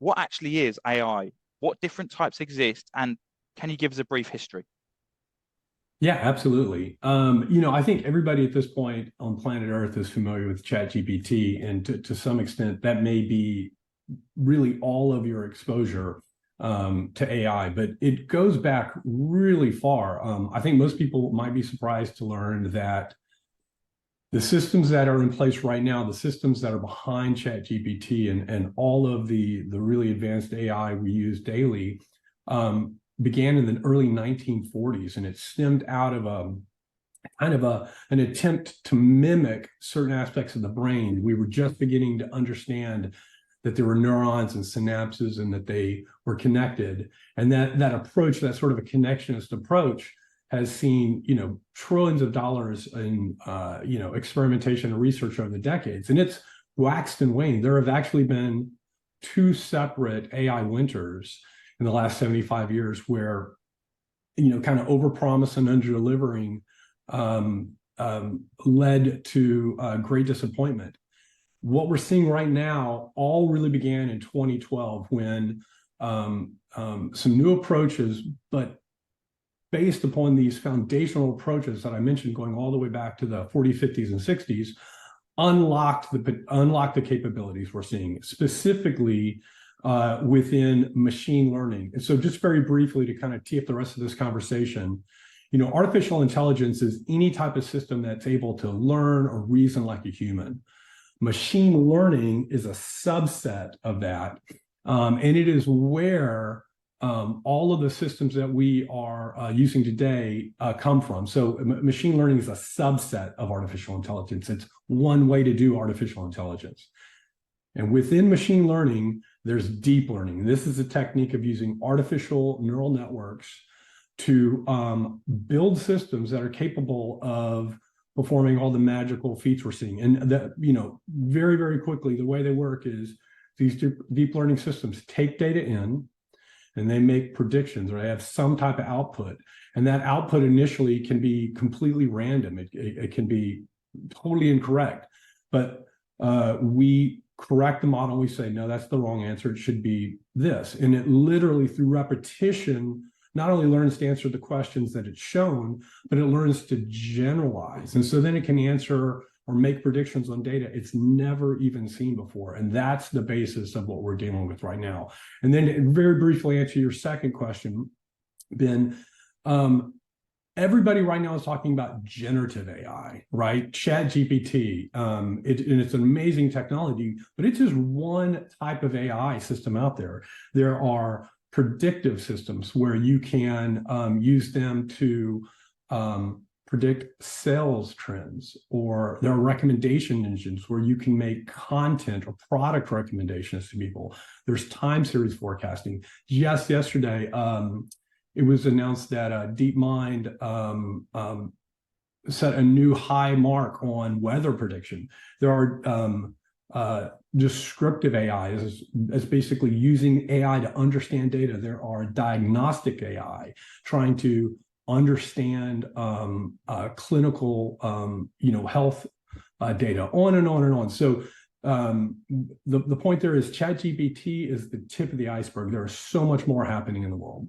what actually is AI? What different types exist? And can you give us a brief history? Yeah, absolutely. I think everybody at this point on planet Earth is familiar with ChatGPT, and to some extent, that may be really all of your exposure to AI, but it goes back really far. I think most people might be surprised to learn that the systems that are in place right now, the systems that are behind ChatGPT and all of the really advanced AI we use daily, began in the early 1940s, and it stemmed out of an attempt to mimic certain aspects of the brain. We were just beginning to understand that there were neurons and synapses and that they were connected. And that approach, that sort of a connectionist approach, has seen trillions of dollars in experimentation and research over the decades, and it's waxed and waned. There have actually been two separate AI winters in the last 75 years where kind of overpromise and under-delivering led to great disappointment. What we're seeing right now all really began in 2012 when some new approaches, but based upon these foundational approaches that I mentioned going all the way back to the 40s, 50s, and 60s, unlocked the capabilities we're seeing, specifically within machine learning. And so just very briefly to kind of tee up the rest of this conversation, artificial intelligence is any type of system that's able to learn or reason like a human. Machine learning is a subset of that, and it is where all of the systems that we are using today come from. So machine learning is a subset of artificial intelligence. It's one way to do artificial intelligence. And within machine learning, there's deep learning. This is a technique of using artificial neural networks to build systems that are capable of performing all the magical feats we're seeing. And that, very, very quickly, the way they work is these deep learning systems take data in, and they make predictions, or they have some type of output. And that output initially can be completely random. It can be totally incorrect. But we correct the model. We say, no, that's the wrong answer. It should be this. And it literally, through repetition, not only learns to answer the questions that it's shown, but it learns to generalize. And so then it can answer or make predictions on data it's never even seen before. And that's the basis of what we're dealing with right now. And then to very briefly answer your second question, Ben, everybody right now is talking about generative AI, right? ChatGPT, and it's an amazing technology, but it's just one type of AI system out there. There are predictive systems where you can use them to predict sales trends, or there are recommendation engines where you can make content or product recommendations to people. There's time series forecasting. Just yesterday, it was announced that DeepMind set a new high mark on weather prediction. There are descriptive AI as basically using AI to understand data. There are diagnostic AI trying to understand clinical health data, on and on and on. So the point there is ChatGPT is the tip of the iceberg. There is so much more happening in the world.